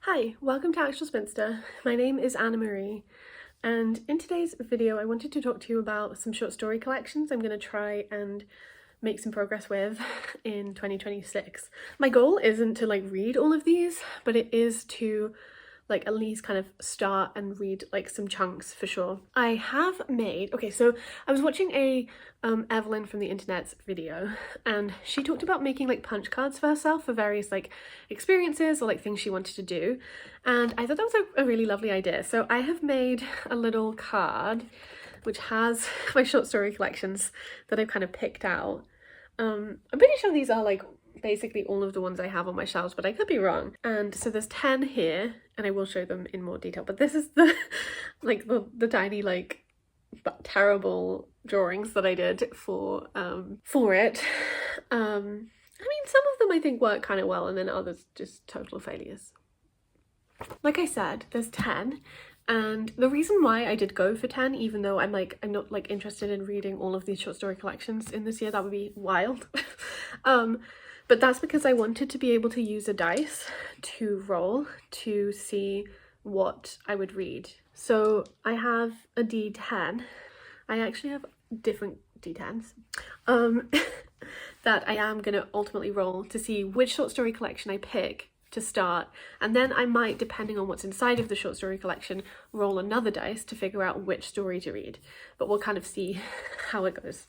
Hi, welcome to Actual Spinster. My name is Anna Marie, and in today's video I wanted to talk to you about some short story collections I'm going to try and make some progress with in 2026. My goal isn't to read all of these, but it is to at least kind of start and read some chunks for sure. I have made, so I was watching a Evelyn from the internet's video, and she talked about making punch cards for herself for various experiences or things she wanted to do, and I thought that was a really lovely idea. So I have made a little card which has my short story collections that I've kind of picked out. I'm pretty sure these are basically all of the ones I have on my shelves, but I could be wrong. And so there's 10 here, and I will show them in more detail, but this is the the tiny terrible drawings that I did for it. I mean, some of them I think work kind of well, and then others just total failures. Like I said, there's 10, and the reason why I did go for 10, even though I'm not interested in reading all of these short story collections in this year, that would be wild. But that's because I wanted to be able to use a dice to roll to see what I would read. So I have a D10. I actually have different D10s that I am going to ultimately roll to see which short story collection I pick to start, and then I might, depending on what's inside of the short story collection, roll another dice to figure out which story to read, but we'll kind of see how it goes.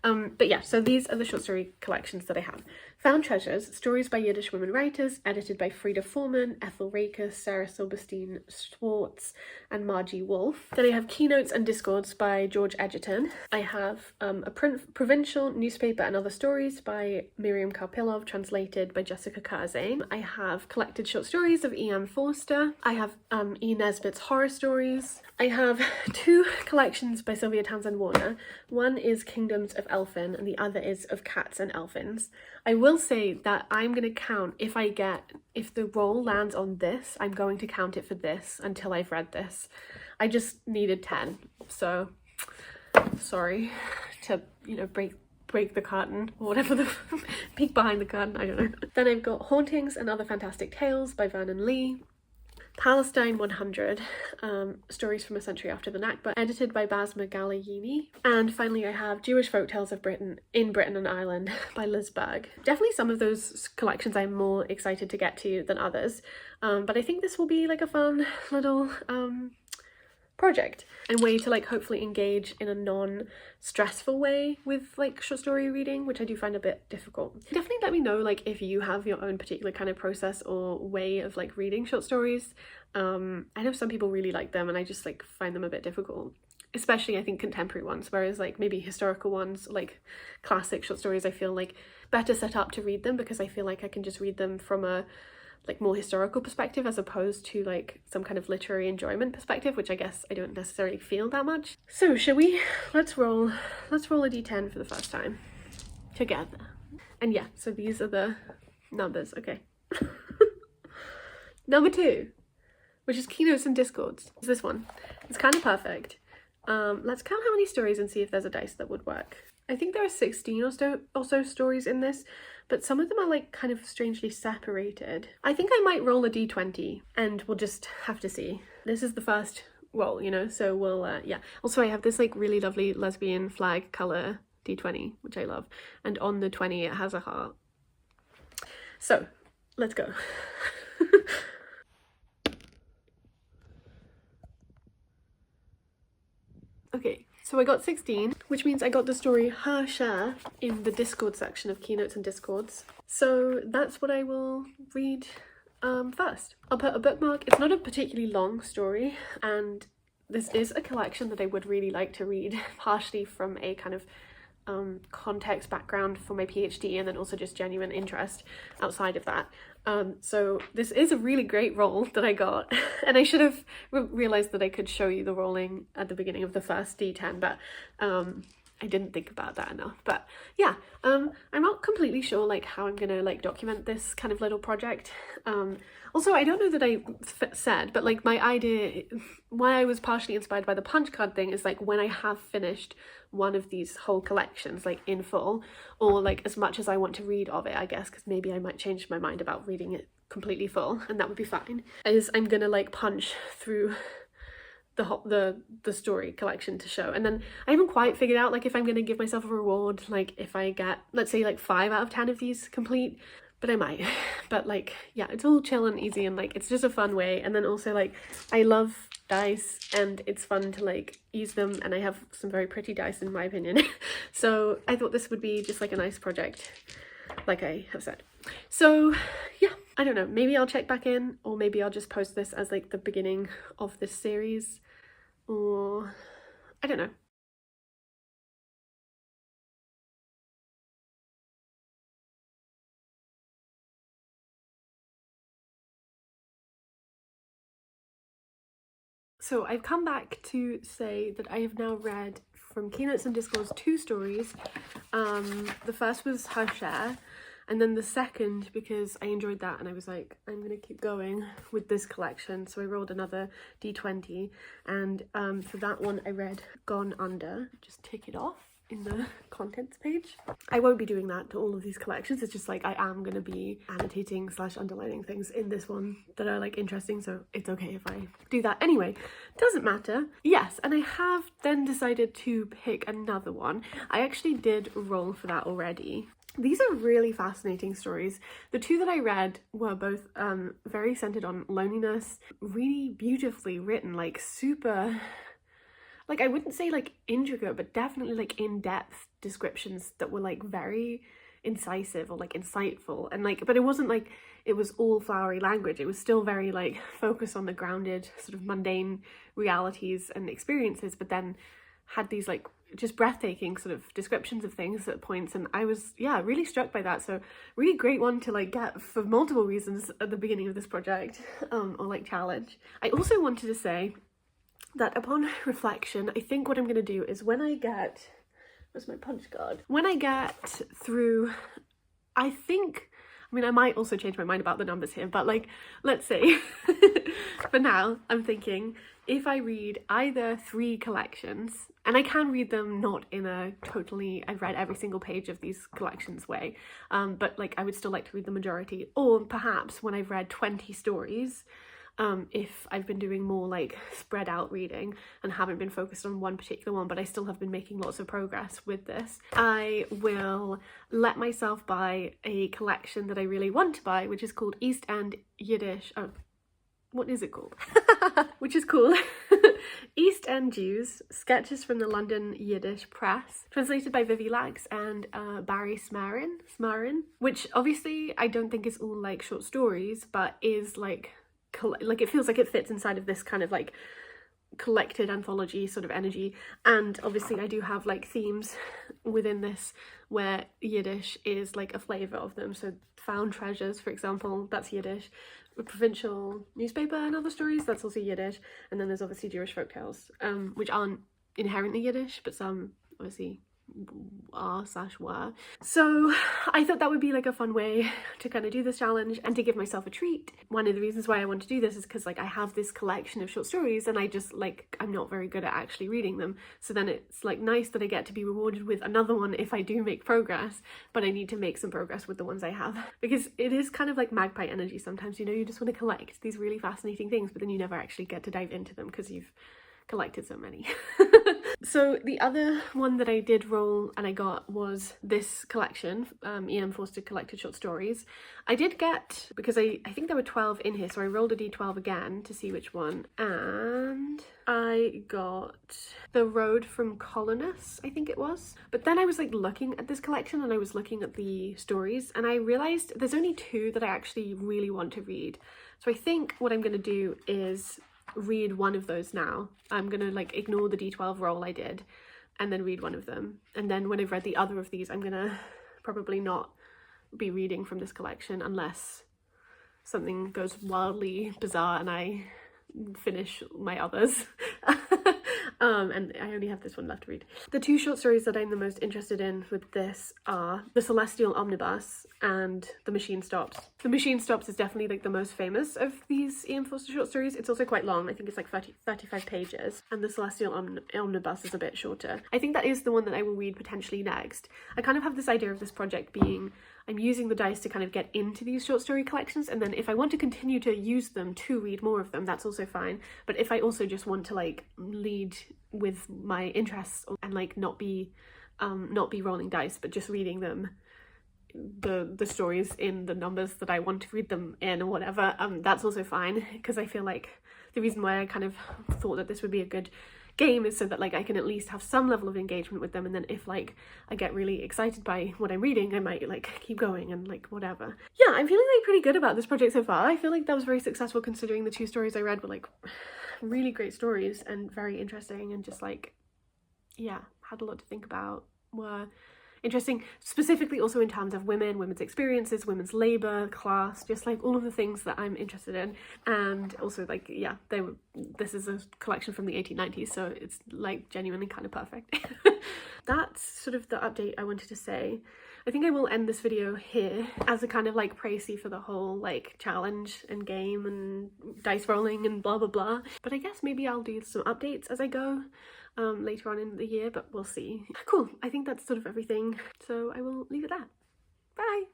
But yeah, so these are the short story collections that I have. Found Treasures, stories by Yiddish women writers, edited by Frida Foreman, Ethel Rakus, Sarah Silberstein Schwartz, and Margie Wolf. Then I have Keynotes and Discords by George Edgerton. I have a provincial newspaper and other stories by Miriam Karpilov, translated by Jessica Karzane. I have collected short stories of E.M. Forster. I have E. Nesbit's horror stories. I have two collections by Sylvia Townsend Warner. One is Kingdoms of Elfin and the other is Of Cats and Elfins. I will say that I'm going to count if the roll lands on this, I'm going to count it for this until I've read this. I just needed 10, so sorry to, break the curtain, or whatever, the peek behind the curtain, I don't know. Then I've got Hauntings and Other Fantastic Tales by Vernon Lee. Palestine 100, Stories from a Century After the Nakba, edited by Basma Galayini. And finally I have Jewish Folktales of Britain and Ireland by Liz Berg. Definitely some of those collections I'm more excited to get to than others, but I think this will be a fun little project and way to hopefully engage in a non-stressful way with short story reading, which I do find a bit difficult. Definitely let me know if you have your own particular kind of process or way of reading short stories. I know some people really like them and I just find them a bit difficult, especially I think contemporary ones, whereas maybe historical ones, classic short stories, I feel better set up to read them because I feel I can just read them from a more historical perspective as opposed to some kind of literary enjoyment perspective, which I guess I don't necessarily feel that much. So shall we? Let's roll a d10 for the first time together. And yeah, so these are the numbers, okay. Number 2, which is Keynotes and Discords. It's this one. It's kind of perfect. Let's count how many stories and see if there's a dice that would work. I think there are 16 or so stories in this, but some of them are kind of strangely separated. I think I might roll a d20 and we'll just have to see. This is the first roll, so we'll, yeah. Also, I have this really lovely lesbian flag color d20, which I love. And on the 20, it has a heart. So, let's go. Okay. So I got 16, which means I got the story Her Share in the Discord section of Keynotes and Discords. So that's what I will read first. I'll put a bookmark. It's not a particularly long story, and this is a collection that I would really like to read, partially from a kind of context background for my PhD and then also just genuine interest outside of that. So this is a really great roll that I got, and I should have realized that I could show you the rolling at the beginning of the first D10, but I didn't think about that enough. But yeah, I'm not completely sure like how I'm gonna like document this kind of little project. Also, I don't know that I said, but like my idea, why I was partially inspired by the punch card thing is like when I have finished one of these whole collections like in full, or like as much as I want to read of it, I guess, because maybe I might change my mind about reading it completely full, and that would be fine, is I'm gonna like punch through the story collection to show. And then I haven't quite figured out like if I'm gonna give myself a reward, like if I get, let's say, like 5 out of 10 of these complete, but I might. But like, yeah, it's all chill and easy, and like it's just a fun way. And then also like I love dice, and it's fun to like use them, and I have some very pretty dice in my opinion. So I thought this would be just like a nice project, like I have said. So yeah, I don't know, maybe I'll check back in, or maybe I'll just post this as like the beginning of this series, or I don't know. So I've come back to say that I have now read from Keynotes and Discourse 2 stories. The first was Her Share, and then the second, because I enjoyed that and I was like, I'm gonna keep going with this collection, so I rolled another d20, and for that one I read Gone Under. Just tick it off in the contents page. I won't be doing that to all of these collections, it's just like I am gonna be annotating / underlining things in this one that are like interesting, so it's okay if I do that. Anyway, doesn't matter. Yes, and I have then decided to pick another one. I actually did roll for that already. These are really fascinating stories. The 2 that I read were both very centered on loneliness, really beautifully written, like super, like I wouldn't say like intricate, but definitely like in-depth descriptions that were like very incisive or like insightful, and like, but it wasn't like it was all flowery language. It was still very like focused on the grounded sort of mundane realities and experiences, but then had these like just breathtaking sort of descriptions of things at points, and I was, yeah, really struck by that. So really great one to like get for multiple reasons at the beginning of this project, or like challenge. I also wanted to say that upon reflection, I think what I'm gonna do is when I get, where's my punch card? When I get through, I think, I mean, I might also change my mind about the numbers here, but like, let's say, for now, I'm thinking if I read either 3 collections, and I can read them not in a totally, I've read every single page of these collections way, but like I would still like to read the majority, or perhaps when I've read 20 stories, if I've been doing more like spread out reading and haven't been focused on one particular one, but I still have been making lots of progress with this, I will let myself buy a collection that I really want to buy, which is called East End Yiddish, what is it called? Which is called East End Jews, Sketches from the London Yiddish Press, translated by Vivi Lax and Barry Smarin, which obviously I don't think is all like short stories, but is like it feels like it fits inside of this kind of like collected anthology sort of energy. And obviously I do have like themes within this where Yiddish is like a flavour of them. So Found Treasures, for example, that's Yiddish. A provincial newspaper and other stories, that's also Yiddish. And then there's obviously Jewish folktales, which aren't inherently Yiddish, but some obviously are/were. So I thought that would be like a fun way to kind of do this challenge and to give myself a treat. One of the reasons why I want to do this is because like I have this collection of short stories and I just like, I'm not very good at actually reading them, so then it's like nice that I get to be rewarded with another one if I do make progress, but I need to make some progress with the ones I have, because it is kind of like magpie energy sometimes, you know, you just want to collect these really fascinating things, but then you never actually get to dive into them because you've collected so many. So the other one that I did roll and I got was this collection, E.M. Forster Collected Short Stories. I did get, because I think there were 12 in here, so I rolled a d12 again to see which one, and I got The Road from Colonus, I think it was. But then I was like looking at this collection and I was looking at the stories and I realised there's only 2 that I actually really want to read. So I think what I'm going to do is read one of those now. I'm gonna like ignore the d12 roll I did and then read one of them, and then when I've read the other of these I'm gonna probably not be reading from this collection unless something goes wildly bizarre and I finish my others. And I only have this one left to read. The two short stories that I'm the most interested in with this are The Celestial Omnibus and The Machine Stops. The Machine Stops is definitely like the most famous of these Ian Forster short stories. It's also quite long. I think it's like 35 pages. And The Celestial Omnibus is a bit shorter. I think that is the one that I will read potentially next. I kind of have this idea of this project being, I'm using the dice to kind of get into these short story collections, and then if I want to continue to use them to read more of them, that's also fine. But if I also just want to like lead with my interests and like not be rolling dice, but just reading them, the stories in the numbers that I want to read them in or whatever, that's also fine, because I feel like the reason why I kind of thought that this would be a good game is so that like I can at least have some level of engagement with them, and then if like I get really excited by what I'm reading, I might like keep going and like whatever. Yeah, I'm feeling like pretty good about this project so far. I feel like that was very successful considering the two stories I read were like really great stories and very interesting, and just like, yeah, had a lot to think about, were interesting, specifically also in terms of women's experiences, women's labour, class, just like all of the things that I'm interested in. And also like, yeah, this is a collection from the 1890s, so it's like genuinely kind of perfect. That's sort of the update I wanted to say. I think I will end this video here as a kind of like précis for the whole like challenge and game and dice rolling and blah blah blah. But I guess maybe I'll do some updates as I go later on in the year, but we'll see. Cool, I think that's sort of everything, so I will leave it there. Bye!